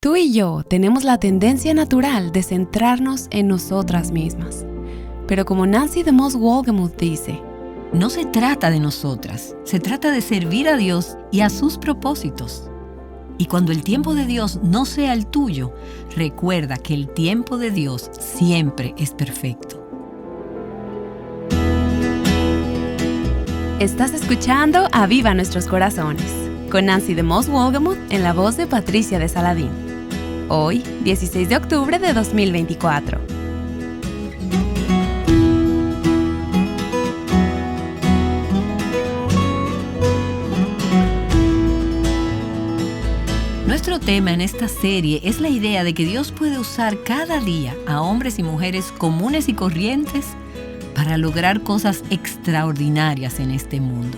Tú y yo tenemos la tendencia natural de centrarnos en nosotras mismas. Pero como Nancy DeMoss Wolgemuth dice, no se trata de nosotras, se trata de servir a Dios y a sus propósitos. Y cuando el tiempo de Dios no sea el tuyo, recuerda que el tiempo de Dios siempre es perfecto. Estás escuchando Aviva Nuestros Corazones, con Nancy DeMoss Wolgemuth en la voz de Patricia de Saladín. Hoy, 16 de octubre de 2024. Nuestro tema en esta serie es la idea de que Dios puede usar cada día a hombres y mujeres comunes y corrientes para lograr cosas extraordinarias en este mundo.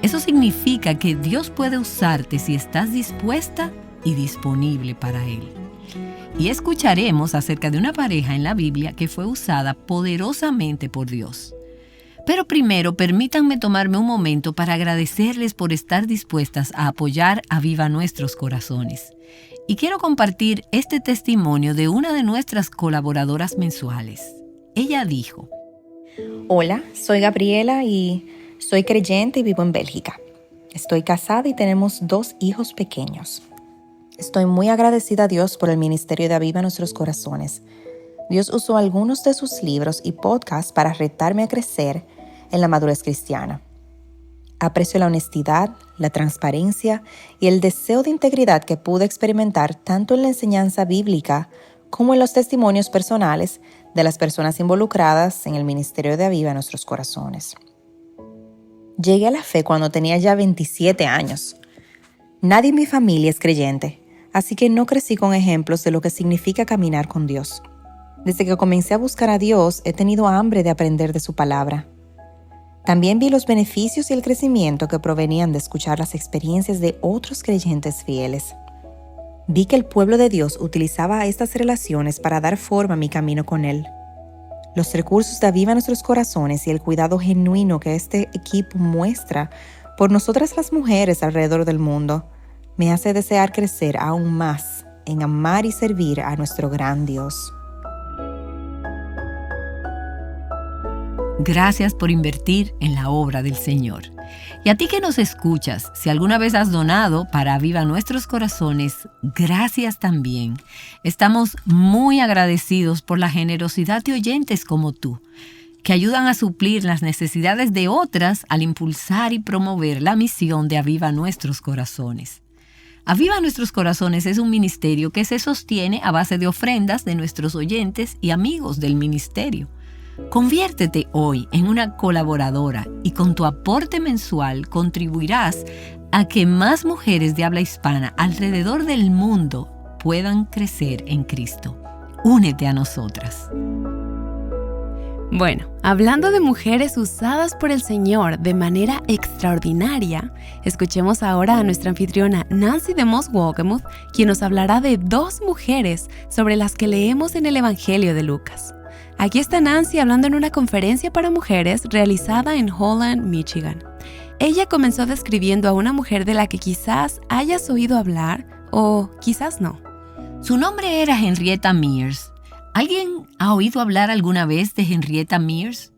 Eso significa que Dios puede usarte si estás dispuesta y disponible para Él. Y escucharemos acerca de una pareja en la Biblia que fue usada poderosamente por Dios. Pero primero, permítanme tomarme un momento para agradecerles por estar dispuestas a apoyar Aviva Nuestros Corazones. Y quiero compartir este testimonio de una de nuestras colaboradoras mensuales. Ella dijo: Hola, soy Gabriela y soy creyente y vivo en Bélgica. Estoy casada y tenemos 2 hijos pequeños. Estoy muy agradecida a Dios por el ministerio de Aviva Nuestros Corazones. Dios usó algunos de sus libros y podcasts para retarme a crecer en la madurez cristiana. Aprecio la honestidad, la transparencia y el deseo de integridad que pude experimentar tanto en la enseñanza bíblica como en los testimonios personales de las personas involucradas en el ministerio de Aviva Nuestros Corazones. Llegué a la fe cuando tenía ya 27 años. Nadie en mi familia es creyente, así que no crecí con ejemplos de lo que significa caminar con Dios. Desde que comencé a buscar a Dios, he tenido hambre de aprender de su palabra. También vi los beneficios y el crecimiento que provenían de escuchar las experiencias de otros creyentes fieles. Vi que el pueblo de Dios utilizaba estas relaciones para dar forma a mi camino con Él. Los recursos de Aviva Nuestros Corazones y el cuidado genuino que este equipo muestra por nosotras las mujeres alrededor del mundo me hace desear crecer aún más en amar y servir a nuestro gran Dios. Gracias por invertir en la obra del Señor. Y a ti que nos escuchas, si alguna vez has donado para Aviva Nuestros Corazones, gracias también. Estamos muy agradecidos por la generosidad de oyentes como tú, que ayudan a suplir las necesidades de otras al impulsar y promover la misión de Aviva Nuestros Corazones. Aviva Nuestros Corazones es un ministerio que se sostiene a base de ofrendas de nuestros oyentes y amigos del ministerio. Conviértete hoy en una colaboradora y con tu aporte mensual contribuirás a que más mujeres de habla hispana alrededor del mundo puedan crecer en Cristo. Únete a nosotras. Bueno, hablando de mujeres usadas por el Señor de manera extraordinaria, escuchemos ahora a nuestra anfitriona Nancy DeMoss Wolgemuth, quien nos hablará de 2 mujeres sobre las que leemos en el Evangelio de Lucas. Aquí está Nancy hablando en una conferencia para mujeres realizada en Holland, Michigan. Ella comenzó describiendo a una mujer de la que quizás hayas oído hablar o quizás no. Su nombre era Henrietta Mears. ¿Alguien ha oído hablar alguna vez de Henrietta Mears?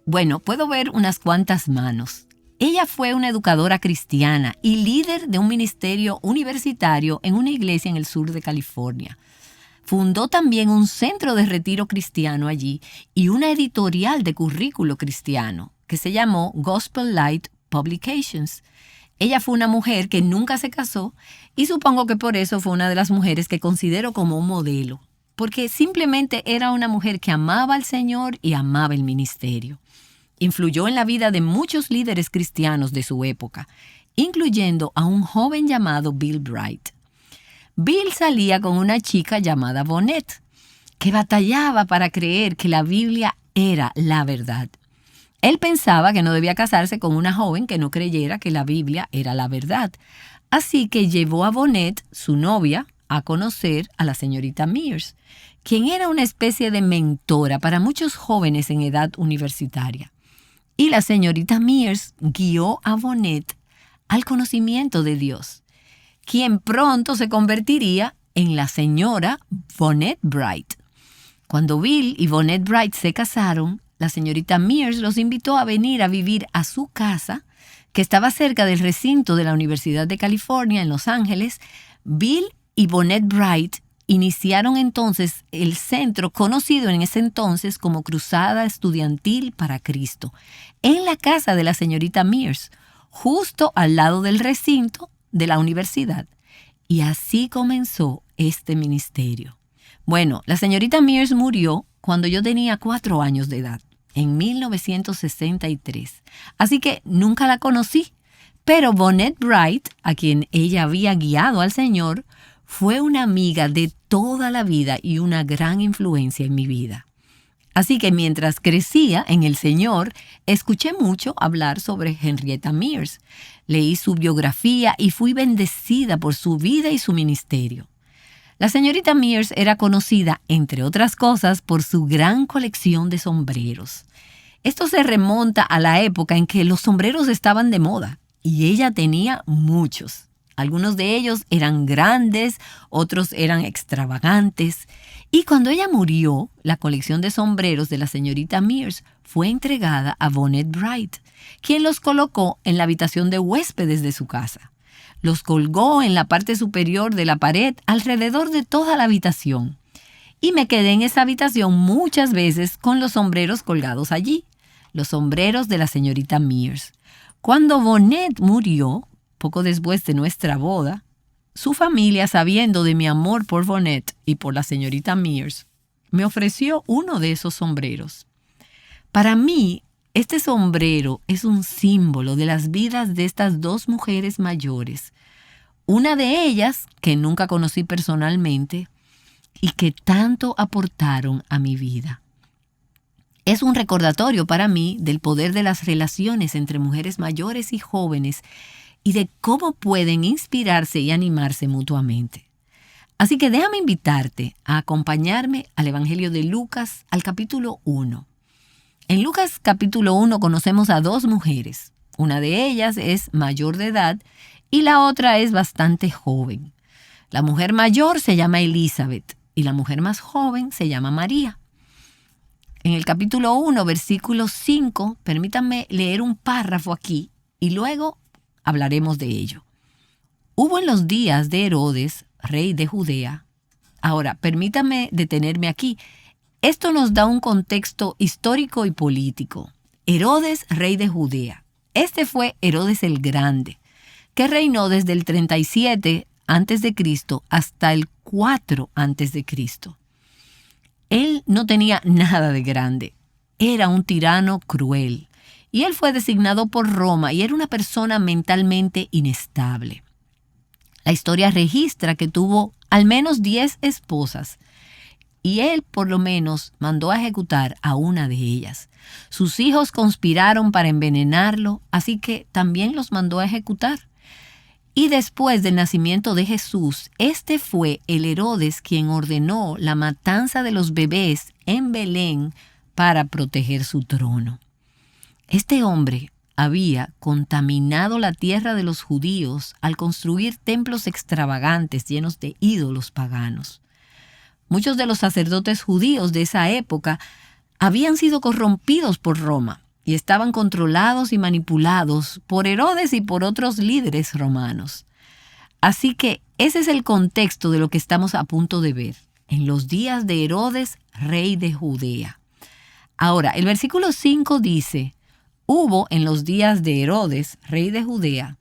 Bueno, puedo ver unas cuantas manos. Ella fue una educadora cristiana y líder de un ministerio universitario en una iglesia en el sur de California. Fundó también un centro de retiro cristiano allí y una editorial de currículo cristiano que se llamó Gospel Light Publications. Ella fue una mujer que nunca se casó y supongo que por eso fue una de las mujeres que considero como un modelo, porque simplemente era una mujer que amaba al Señor y amaba el ministerio. Influyó en la vida de muchos líderes cristianos de su época, incluyendo a un joven llamado Bill Bright. Bill salía con una chica llamada Bonnet, que batallaba para creer que la Biblia era la verdad. Él pensaba que no debía casarse con una joven que no creyera que la Biblia era la verdad. Así que llevó a Bonnet, su novia, a conocer a la señorita Mears, quien era una especie de mentora para muchos jóvenes en edad universitaria. Y la señorita Mears guió a Bonnet al conocimiento de Dios, quien pronto se convertiría en la señora Vonette Bright. Cuando Bill y Vonette Bright se casaron, la señorita Mears los invitó a venir a vivir a su casa, que estaba cerca del recinto de la Universidad de California en Los Ángeles. Bill y Vonette Bright iniciaron entonces el centro conocido en ese entonces como Cruzada Estudiantil para Cristo, en la casa de la señorita Mears, justo al lado del recinto de la universidad. Y así comenzó este ministerio. Bueno, la señorita Mears murió cuando yo tenía 4 años de edad, en 1963. Así que nunca la conocí. Pero Vonette Bright, a quien ella había guiado al Señor, fue una amiga de toda la vida y una gran influencia en mi vida. Así que mientras crecía en el Señor, escuché mucho hablar sobre Henrietta Mears. Leí su biografía y fui bendecida por su vida y su ministerio. La señorita Mears era conocida, entre otras cosas, por su gran colección de sombreros. Esto se remonta a la época en que los sombreros estaban de moda y ella tenía muchos. Algunos de ellos eran grandes, otros eran extravagantes. Y cuando ella murió, la colección de sombreros de la señorita Mears fue entregada a Vonette Bright, quien los colocó en la habitación de huéspedes de su casa. Los colgó en la parte superior de la pared alrededor de toda la habitación. Y me quedé en esa habitación muchas veces con los sombreros colgados allí, los sombreros de la señorita Mears. Cuando Vonette murió, poco después de nuestra boda, su familia, sabiendo de mi amor por Vonette y por la señorita Mears, me ofreció uno de esos sombreros. Para mí, este sombrero es un símbolo de las vidas de estas 2 mujeres mayores. Una de ellas, que nunca conocí personalmente, y que tanto aportaron a mi vida. Es un recordatorio para mí del poder de las relaciones entre mujeres mayores y jóvenes y de cómo pueden inspirarse y animarse mutuamente. Así que déjame invitarte a acompañarme al Evangelio de Lucas, al capítulo 1. En Lucas capítulo 1 conocemos a 2 mujeres. Una de ellas es mayor de edad y la otra es bastante joven. La mujer mayor se llama Elizabeth y la mujer más joven se llama María. En el capítulo 1, versículo 5, permítanme leer un párrafo aquí y luego hablaremos de ello. Hubo en los días de Herodes, rey de Judea. Ahora, permítame detenerme aquí. Esto nos da un contexto histórico y político. Herodes, rey de Judea. Este fue Herodes el Grande, que reinó desde el 37 a.C. hasta el 4 a.C. Él no tenía nada de grande. Era un tirano cruel. Y él fue designado por Roma y era una persona mentalmente inestable. La historia registra que tuvo al menos 10 esposas y él por lo menos mandó a ejecutar a una de ellas. Sus hijos conspiraron para envenenarlo, así que también los mandó a ejecutar. Y después del nacimiento de Jesús, este fue el Herodes quien ordenó la matanza de los bebés en Belén para proteger su trono. Este hombre había contaminado la tierra de los judíos al construir templos extravagantes llenos de ídolos paganos. Muchos de los sacerdotes judíos de esa época habían sido corrompidos por Roma y estaban controlados y manipulados por Herodes y por otros líderes romanos. Así que ese es el contexto de lo que estamos a punto de ver en los días de Herodes, rey de Judea. Ahora, el versículo 5 dice: hubo en los días de Herodes, rey de Judea,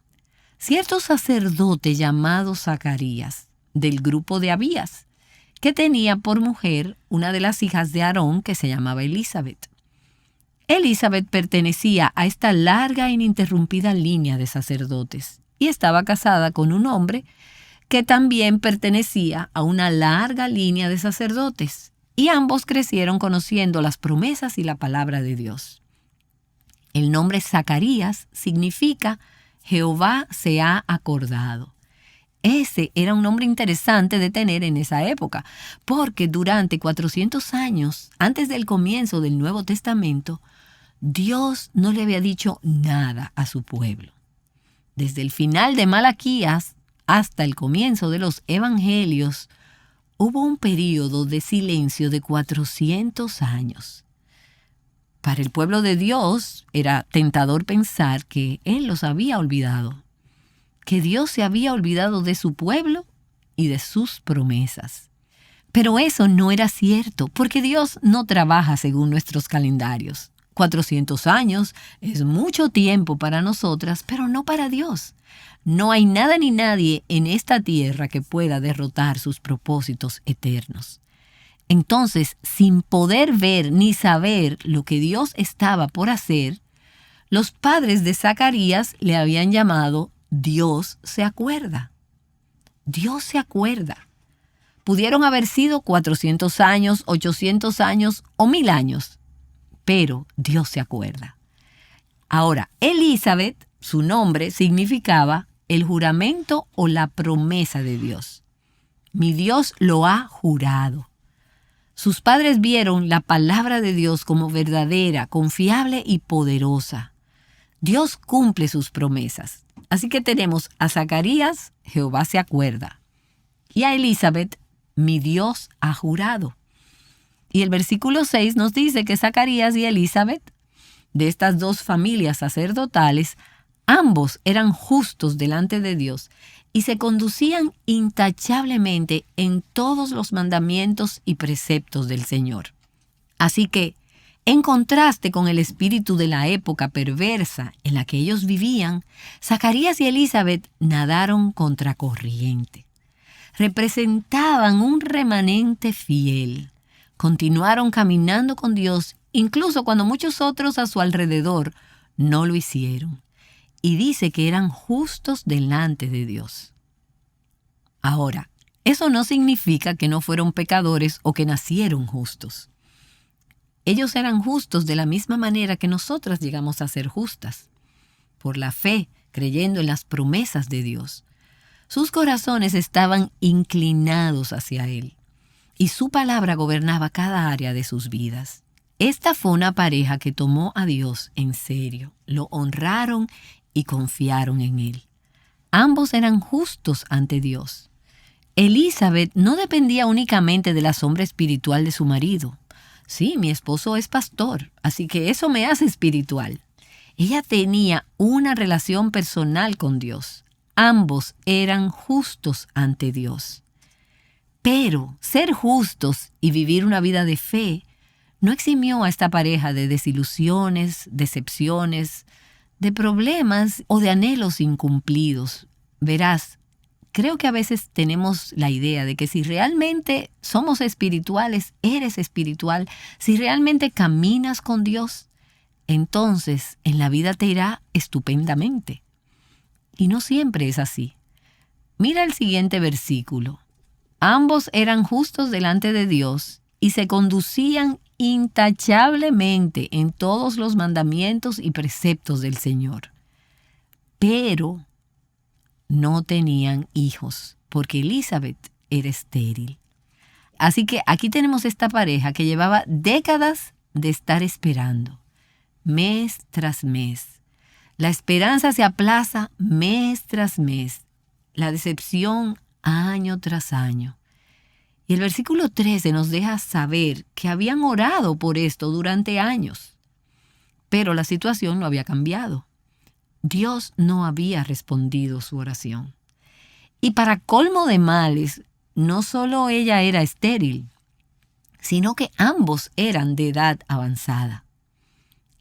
cierto sacerdote llamado Zacarías, del grupo de Abías, que tenía por mujer una de las hijas de Aarón que se llamaba Elizabeth. Elizabeth pertenecía a esta larga e ininterrumpida línea de sacerdotes y estaba casada con un hombre que también pertenecía a una larga línea de sacerdotes, y ambos crecieron conociendo las promesas y la palabra de Dios. El nombre Zacarías significa Jehová se ha acordado. Ese era un nombre interesante de tener en esa época, porque durante 400 años, antes del comienzo del Nuevo Testamento, Dios no le había dicho nada a su pueblo. Desde el final de Malaquías hasta el comienzo de los Evangelios, hubo un período de silencio de 400 años. Para el pueblo de Dios era tentador pensar que Él los había olvidado, que Dios se había olvidado de su pueblo y de sus promesas. Pero eso no era cierto, porque Dios no trabaja según nuestros calendarios. 400 años es mucho tiempo para nosotras, pero no para Dios. No hay nada ni nadie en esta tierra que pueda derrotar sus propósitos eternos. Entonces, sin poder ver ni saber lo que Dios estaba por hacer, los padres de Zacarías le habían llamado Dios se acuerda. Dios se acuerda. Pudieron haber sido 400 años, 800 años o 1000 años, pero Dios se acuerda. Ahora, Elizabeth, su nombre significaba el juramento o la promesa de Dios. Mi Dios lo ha jurado. Sus padres vieron la palabra de Dios como verdadera, confiable y poderosa. Dios cumple sus promesas. Así que tenemos a Zacarías, Jehová se acuerda, y a Elizabeth, mi Dios ha jurado. Y el versículo 6 nos dice que Zacarías y Elizabeth, de estas dos familias sacerdotales, ambos eran justos delante de Dios y se conducían intachablemente en todos los mandamientos y preceptos del Señor. Así que, en contraste con el espíritu de la época perversa en la que ellos vivían, Zacarías y Elizabeth nadaron contracorriente. Representaban un remanente fiel. Continuaron caminando con Dios, incluso cuando muchos otros a su alrededor no lo hicieron. Y dice que eran justos delante de Dios. Ahora, eso no significa que no fueron pecadores o que nacieron justos. Ellos eran justos de la misma manera que nosotras llegamos a ser justas, por la fe, creyendo en las promesas de Dios. Sus corazones estaban inclinados hacia Él, y su palabra gobernaba cada área de sus vidas. Esta fue una pareja que tomó a Dios en serio, lo honraron y confiaron en Él. Ambos eran justos ante Dios. Elizabeth no dependía únicamente de la sombra espiritual de su marido. Sí, mi esposo es pastor, así que eso me hace espiritual. Ella tenía una relación personal con Dios. Ambos eran justos ante Dios. Pero ser justos y vivir una vida de fe no eximió a esta pareja de desilusiones, decepciones, de problemas o de anhelos incumplidos. Verás, creo que a veces tenemos la idea de que si realmente somos espirituales, eres espiritual, si realmente caminas con Dios, entonces en la vida te irá estupendamente. Y no siempre es así. Mira el siguiente versículo. Ambos eran justos delante de Dios y se conducían intachablemente en todos los mandamientos y preceptos del Señor. Pero no tenían hijos, porque Elizabeth era estéril. Así que aquí tenemos esta pareja que llevaba décadas de estar esperando, mes tras mes. La esperanza se aplaza mes tras mes, la decepción año tras año. Y el versículo 13 nos deja saber que habían orado por esto durante años, pero la situación no había cambiado. Dios no había respondido su oración. Y para colmo de males, no solo ella era estéril, sino que ambos eran de edad avanzada.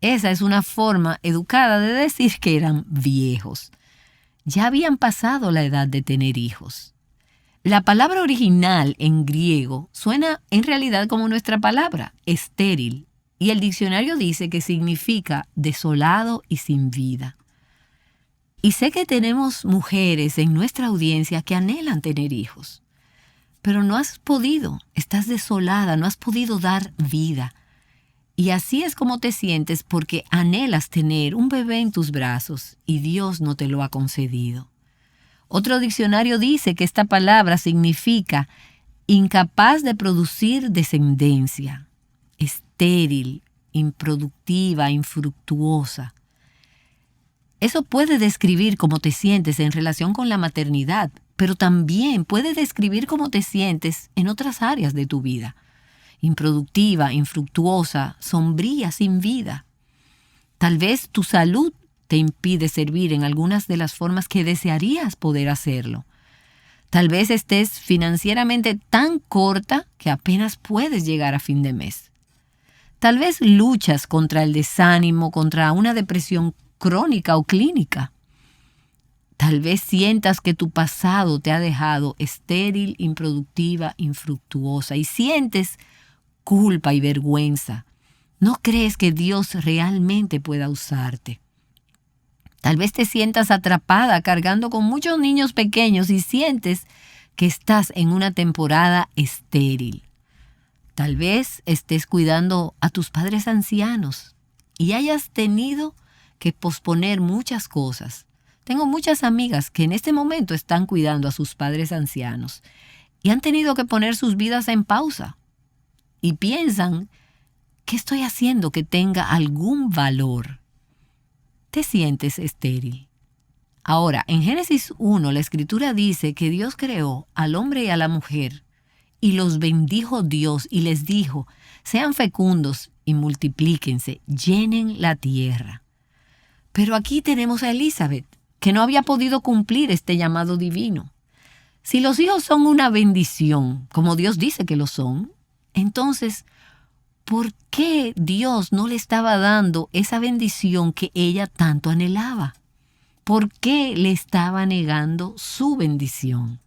Esa es una forma educada de decir que eran viejos. Ya habían pasado la edad de tener hijos. La palabra original en griego suena en realidad como nuestra palabra, estéril, y el diccionario dice que significa desolado y sin vida. Y sé que tenemos mujeres en nuestra audiencia que anhelan tener hijos, pero no has podido, estás desolada, no has podido dar vida. Y así es como te sientes porque anhelas tener un bebé en tus brazos y Dios no te lo ha concedido. Otro diccionario dice que esta palabra significa incapaz de producir descendencia, estéril, improductiva, infructuosa. Eso puede describir cómo te sientes en relación con la maternidad, pero también puede describir cómo te sientes en otras áreas de tu vida. Improductiva, infructuosa, sombría, sin vida. Tal vez tu salud te impide servir en algunas de las formas que desearías poder hacerlo. Tal vez estés financieramente tan corta que apenas puedes llegar a fin de mes. Tal vez luchas contra el desánimo, contra una depresión crónica o clínica. Tal vez sientas que tu pasado te ha dejado estéril, improductiva, infructuosa y sientes culpa y vergüenza. No crees que Dios realmente pueda usarte. Tal vez te sientas atrapada cargando con muchos niños pequeños y sientes que estás en una temporada estéril. Tal vez estés cuidando a tus padres ancianos y hayas tenido que posponer muchas cosas. Tengo muchas amigas que en este momento están cuidando a sus padres ancianos y han tenido que poner sus vidas en pausa y piensan, ¿qué estoy haciendo que tenga algún valor? Te sientes estéril. Ahora, en Génesis 1, la Escritura dice que Dios creó al hombre y a la mujer y los bendijo Dios y les dijo, sean fecundos y multiplíquense, llenen la tierra. Pero aquí tenemos a Elizabeth, que no había podido cumplir este llamado divino. Si los hijos son una bendición, como Dios dice que lo son, entonces, ¿por qué Dios no le estaba dando esa bendición que ella tanto anhelaba? ¿Por qué le estaba negando su bendición?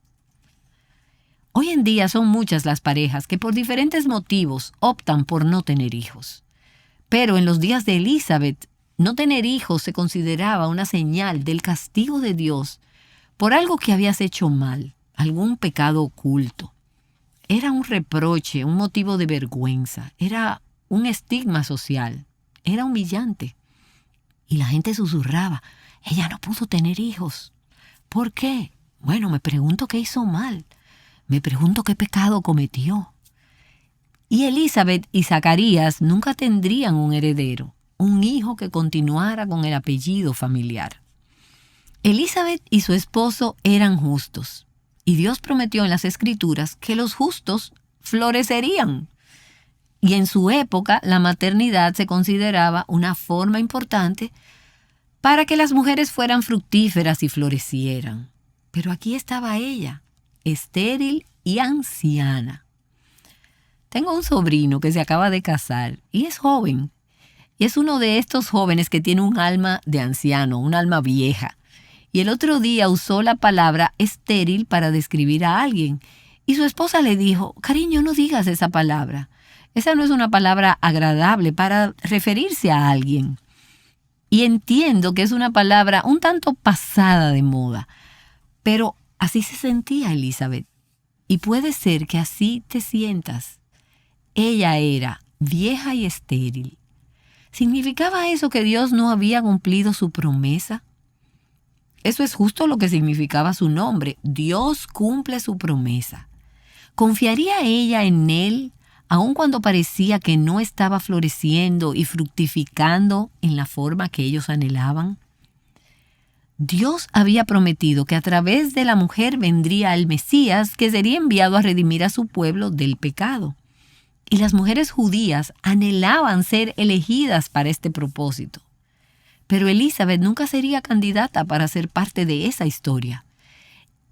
Hoy en día son muchas las parejas que por diferentes motivos optan por no tener hijos. Pero en los días de Elizabeth, no tener hijos se consideraba una señal del castigo de Dios por algo que habías hecho mal, algún pecado oculto. Era un reproche, un motivo de vergüenza, era un estigma social, era humillante. Y la gente susurraba, ella no pudo tener hijos. ¿Por qué? Bueno, me pregunto qué hizo mal. Me pregunto qué pecado cometió. Y Elizabeth y Zacarías nunca tendrían un heredero, un hijo que continuara con el apellido familiar. Elizabeth y su esposo eran justos, y Dios prometió en las Escrituras que los justos florecerían. Y en su época la maternidad se consideraba una forma importante para que las mujeres fueran fructíferas y florecieran. Pero aquí estaba ella, estéril y anciana. Tengo un sobrino que se acaba de casar y es joven. Y es uno de estos jóvenes que tiene un alma de anciano, un alma vieja. Y el otro día usó la palabra estéril para describir a alguien. Y su esposa le dijo, cariño, no digas esa palabra. Esa no es una palabra agradable para referirse a alguien. Y entiendo que es una palabra un tanto pasada de moda. Pero así se sentía Elizabeth. Y puede ser que así te sientas. Ella era vieja y estéril. ¿Significaba eso que Dios no había cumplido su promesa? Eso es justo lo que significaba su nombre. Dios cumple su promesa. ¿Confiaría ella en Él, aun cuando parecía que no estaba floreciendo y fructificando en la forma que ellos anhelaban? Dios había prometido que a través de la mujer vendría el Mesías, que sería enviado a redimir a su pueblo del pecado. Y las mujeres judías anhelaban ser elegidas para este propósito. Pero Elizabeth nunca sería candidata para ser parte de esa historia.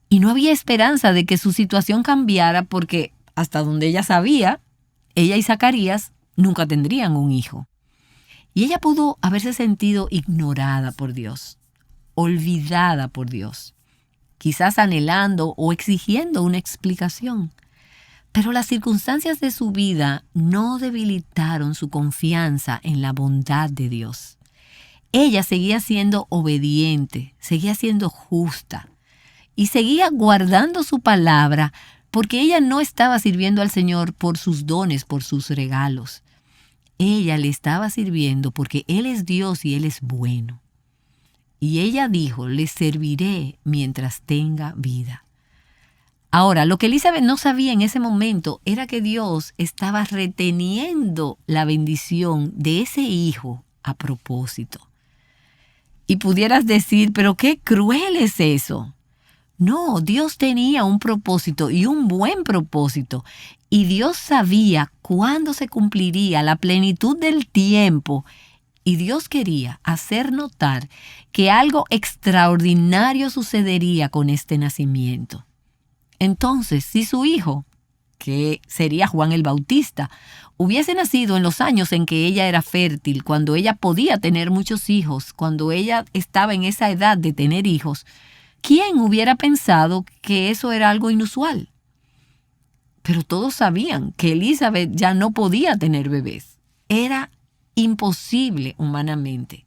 Y no había esperanza de que su situación cambiara porque, hasta donde ella sabía, ella y Zacarías nunca tendrían un hijo. Y ella pudo haberse sentido ignorada por Dios, olvidada por Dios, quizás anhelando o exigiendo una explicación. Pero las circunstancias de su vida no debilitaron su confianza en la bondad de Dios. Ella seguía siendo obediente, seguía siendo justa y seguía guardando su palabra porque ella no estaba sirviendo al Señor por sus dones, por sus regalos. Ella le estaba sirviendo porque Él es Dios y Él es bueno. Y ella dijo, le serviré mientras tenga vida. Ahora, lo que Elizabeth no sabía en ese momento era que Dios estaba reteniendo la bendición de ese hijo a propósito. Y pudieras decir, pero qué cruel es eso. No, Dios tenía un propósito y un buen propósito. Y Dios sabía cuándo se cumpliría la plenitud del tiempo. Y Dios quería hacer notar que algo extraordinario sucedería con este nacimiento. Entonces, si su hijo, que sería Juan el Bautista, hubiese nacido en los años en que ella era fértil, cuando ella podía tener muchos hijos, cuando ella estaba en esa edad de tener hijos, ¿quién hubiera pensado que eso era algo inusual? Pero todos sabían que Elizabeth ya no podía tener bebés. Era imposible humanamente.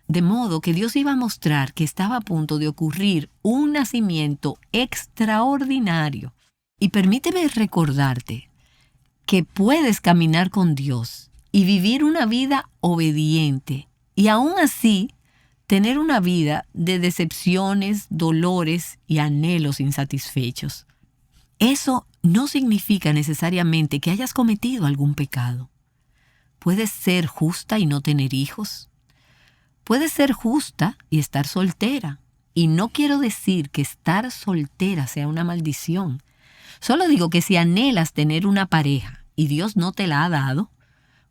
De modo que Dios iba a mostrar que estaba a punto de ocurrir un nacimiento extraordinario. Y permíteme recordarte que puedes caminar con Dios y vivir una vida obediente y aún así tener una vida de decepciones, dolores y anhelos insatisfechos. Eso no significa necesariamente que hayas cometido algún pecado. Puedes ser justa y no tener hijos. Puedes ser justa y estar soltera. Y no quiero decir que estar soltera sea una maldición. Solo digo que si anhelas tener una pareja y Dios no te la ha dado,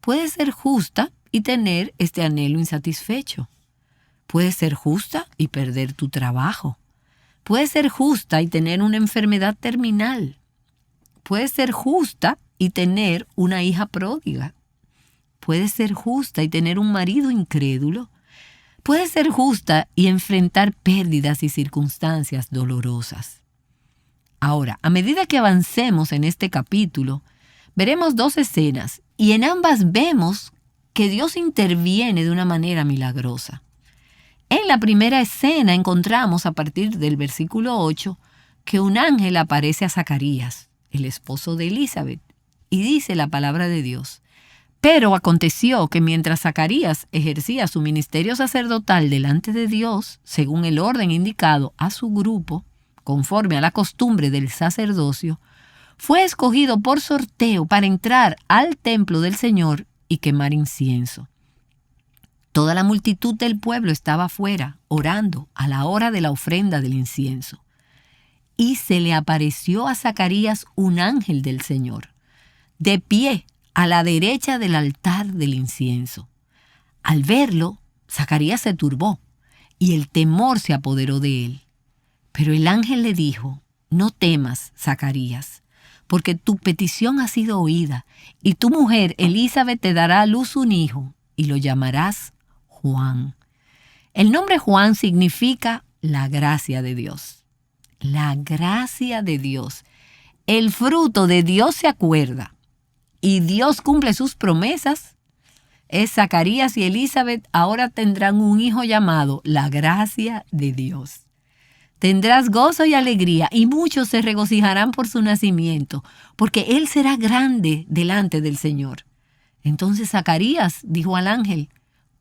puedes ser justa y tener este anhelo insatisfecho. Puedes ser justa y perder tu trabajo. Puedes ser justa y tener una enfermedad terminal. Puedes ser justa y tener una hija pródiga. Puedes ser justa y tener un marido incrédulo. Puedes ser justa y enfrentar pérdidas y circunstancias dolorosas. Ahora, a medida que avancemos en este capítulo, veremos dos escenas y en ambas vemos que Dios interviene de una manera milagrosa. En la primera escena encontramos a partir del versículo 8 que un ángel aparece a Zacarías, el esposo de Elizabeth, y dice la palabra de Dios. Pero aconteció que mientras Zacarías ejercía su ministerio sacerdotal delante de Dios, según el orden indicado a su grupo, conforme a la costumbre del sacerdocio, fue escogido por sorteo para entrar al templo del Señor y quemar incienso. Toda la multitud del pueblo estaba afuera, orando a la hora de la ofrenda del incienso. Y se le apareció a Zacarías un ángel del Señor, de pie a la derecha del altar del incienso. Al verlo, Zacarías se turbó y el temor se apoderó de él. Pero el ángel le dijo: no temas, Zacarías, porque tu petición ha sido oída, y tu mujer Elizabeth te dará a luz un hijo, y lo llamarás Juan. El nombre Juan significa la gracia de Dios. La gracia de Dios. El fruto de Dios se acuerda, y Dios cumple sus promesas. Zacarías y Elizabeth ahora tendrán un hijo llamado la gracia de Dios. Tendrás gozo y alegría, y muchos se regocijarán por su nacimiento, porque él será grande delante del Señor. Entonces Zacarías dijo al ángel: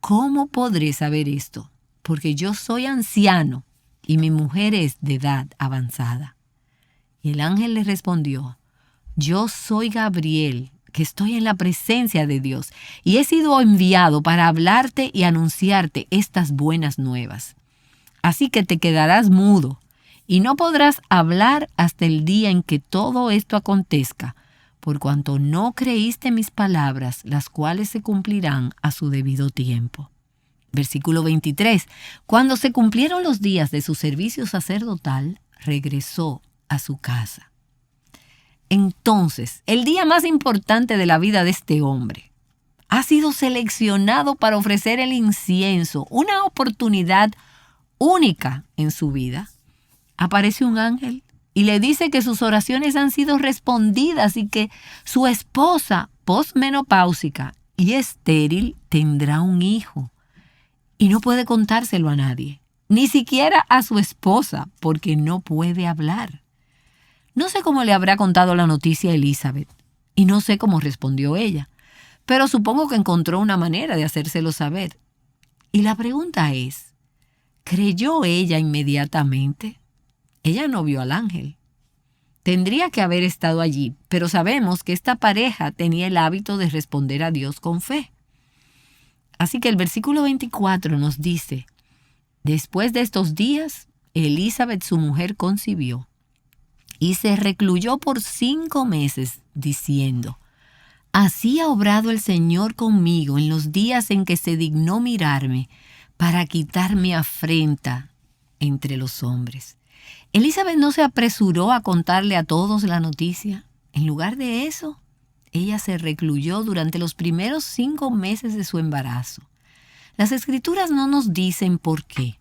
¿cómo podré saber esto? Porque yo soy anciano y mi mujer es de edad avanzada. Y el ángel le respondió: yo soy Gabriel, que estoy en la presencia de Dios, y he sido enviado para hablarte y anunciarte estas buenas nuevas. Así que te quedarás mudo y no podrás hablar hasta el día en que todo esto acontezca, por cuanto no creíste mis palabras, las cuales se cumplirán a su debido tiempo. Versículo 23. Cuando se cumplieron los días de su servicio sacerdotal, regresó a su casa. Entonces, el día más importante de la vida de este hombre ha sido seleccionado para ofrecer el incienso, una oportunidad única en su vida. Aparece un ángel y le dice que sus oraciones han sido respondidas y que su esposa, posmenopáusica y estéril, tendrá un hijo. Y no puede contárselo a nadie, ni siquiera a su esposa, porque no puede hablar. No sé cómo le habrá contado la noticia a Elizabeth, y no sé cómo respondió ella, pero supongo que encontró una manera de hacérselo saber. Y la pregunta es: ¿creyó ella inmediatamente? Ella no vio al ángel. Tendría que haber estado allí, pero sabemos que esta pareja tenía el hábito de responder a Dios con fe. Así que el versículo 24 nos dice: después de estos días, Elizabeth, su mujer, concibió y se recluyó por 5 meses, diciendo: Así ha obrado el Señor conmigo en los días en que se dignó mirarme para quitar mi afrenta entre los hombres. Elizabeth no se apresuró a contarle a todos la noticia. En lugar de eso, ella se recluyó durante los primeros 5 meses de su embarazo. Las Escrituras no nos dicen por qué.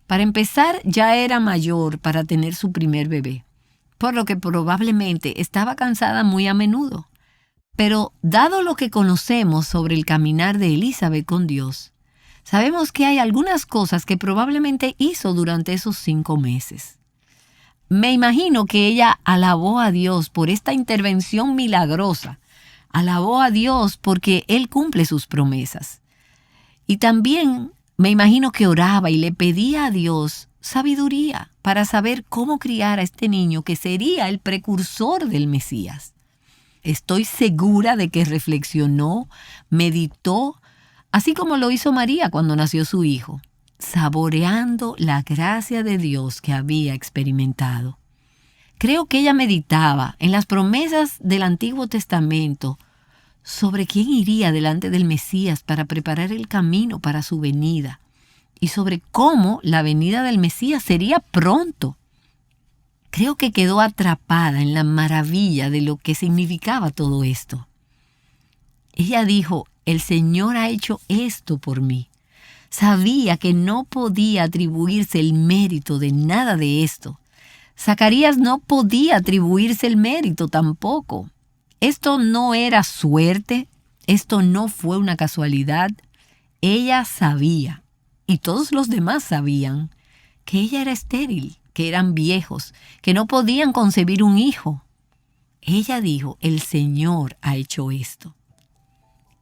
Para empezar, ya era mayor para tener su primer bebé, por lo que probablemente estaba cansada muy a menudo. Pero dado lo que conocemos sobre el caminar de Elizabeth con Dios, sabemos que hay algunas cosas que probablemente hizo durante esos 5 meses. Me imagino que ella alabó a Dios por esta intervención milagrosa. Alabó a Dios porque Él cumple sus promesas. Y también me imagino que oraba y le pedía a Dios sabiduría para saber cómo criar a este niño que sería el precursor del Mesías. Estoy segura de que reflexionó, meditó, así como lo hizo María cuando nació su hijo, saboreando la gracia de Dios que había experimentado. Creo que ella meditaba en las promesas del Antiguo Testamento sobre quién iría delante del Mesías para preparar el camino para su venida y sobre cómo la venida del Mesías sería pronto. Creo que quedó atrapada en la maravilla de lo que significaba todo esto. Ella dijo: el Señor ha hecho esto por mí. Sabía que no podía atribuirse el mérito de nada de esto. Zacarías no podía atribuirse el mérito tampoco. Esto no era suerte, esto no fue una casualidad. Ella sabía, y todos los demás sabían, que ella era estéril, que eran viejos, que no podían concebir un hijo. Ella dijo: el Señor ha hecho esto.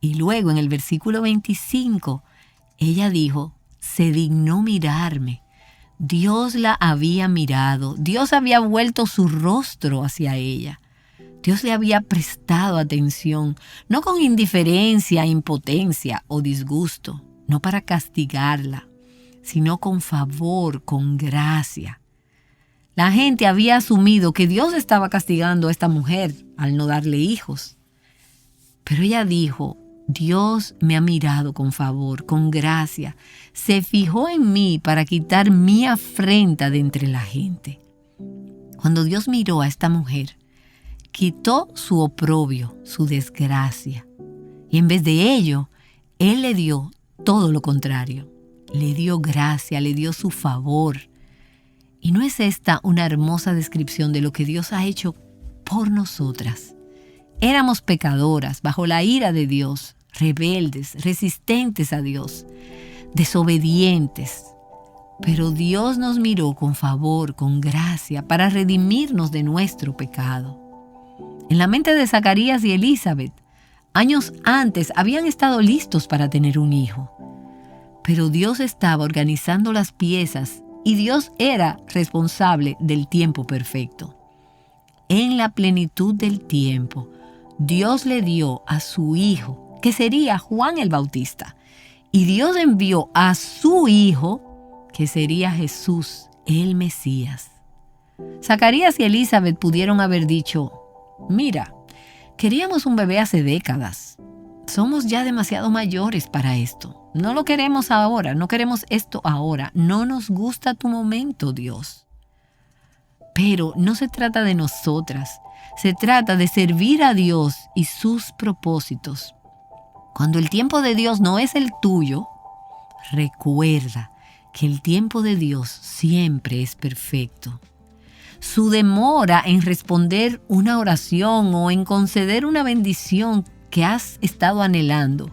Y luego en el versículo 25, ella dijo: se dignó mirarme. Dios la había mirado, Dios había vuelto su rostro hacia ella. Dios le había prestado atención, no con indiferencia, impotencia o disgusto, no para castigarla, sino con favor, con gracia. La gente había asumido que Dios estaba castigando a esta mujer al no darle hijos. Pero ella dijo: Dios me ha mirado con favor, con gracia. Se fijó en mí para quitar mi afrenta de entre la gente. Cuando Dios miró a esta mujer, quitó su oprobio, su desgracia. Y en vez de ello, Él le dio todo lo contrario. Le dio gracia, le dio su favor. ¿Y no es esta una hermosa descripción de lo que Dios ha hecho por nosotras? Éramos pecadoras, bajo la ira de Dios, rebeldes, resistentes a Dios, desobedientes. Pero Dios nos miró con favor, con gracia, para redimirnos de nuestro pecado. En la mente de Zacarías y Elizabeth, años antes habían estado listos para tener un hijo. Pero Dios estaba organizando las piezas y Dios era responsable del tiempo perfecto. En la plenitud del tiempo, Dios le dio a su hijo, que sería Juan el Bautista, y Dios envió a su hijo, que sería Jesús, el Mesías. Zacarías y Elizabeth pudieron haber dicho: mira, queríamos un bebé hace décadas. Somos ya demasiado mayores para esto. No lo queremos ahora, no queremos esto ahora. No nos gusta tu momento, Dios. Pero no se trata de nosotras. Se trata de servir a Dios y sus propósitos. Cuando el tiempo de Dios no es el tuyo, recuerda que el tiempo de Dios siempre es perfecto. Su demora en responder una oración o en conceder una bendición que has estado anhelando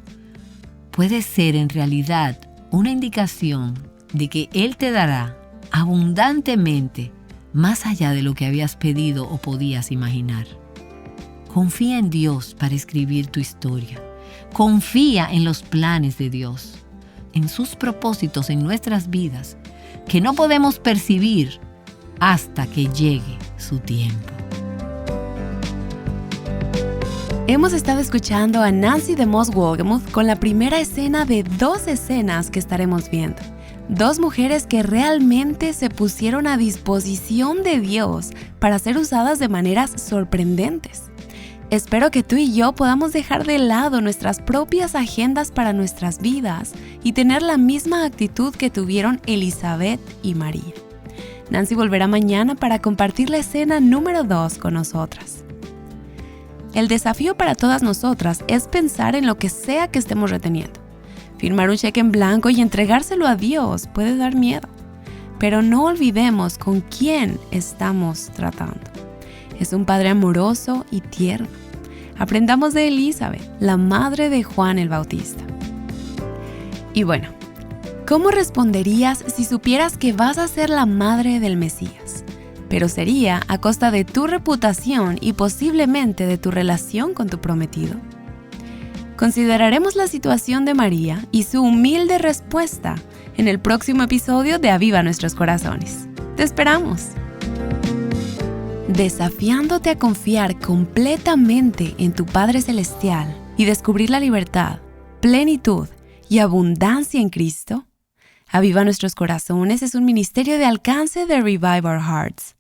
puede ser en realidad una indicación de que Él te dará abundantemente más allá de lo que habías pedido o podías imaginar. Confía en Dios para escribir tu historia. Confía en los planes de Dios, en sus propósitos en nuestras vidas, que no podemos percibir hasta que llegue su tiempo. Hemos estado escuchando a Nancy DeMoss Wolgemuth con la primera escena de 2 escenas que estaremos viendo. 2 mujeres que realmente se pusieron a disposición de Dios para ser usadas de maneras sorprendentes. Espero que tú y yo podamos dejar de lado nuestras propias agendas para nuestras vidas y tener la misma actitud que tuvieron Elizabeth y María. Nancy volverá mañana para compartir la escena número 2 con nosotras. El desafío para todas nosotras es pensar en lo que sea que estemos reteniendo. Firmar un cheque en blanco y entregárselo a Dios puede dar miedo, pero no olvidemos con quién estamos tratando. Es un Padre amoroso y tierno. Aprendamos de Elizabeth, la madre de Juan el Bautista. Y bueno, ¿cómo responderías si supieras que vas a ser la madre del Mesías? Pero sería a costa de tu reputación y posiblemente de tu relación con tu prometido. Consideraremos la situación de María y su humilde respuesta en el próximo episodio de Aviva Nuestros Corazones. ¡Te esperamos! Desafiándote a confiar completamente en tu Padre Celestial y descubrir la libertad, plenitud y abundancia en Cristo. Aviva Nuestros Corazones es un ministerio de alcance de Revive Our Hearts.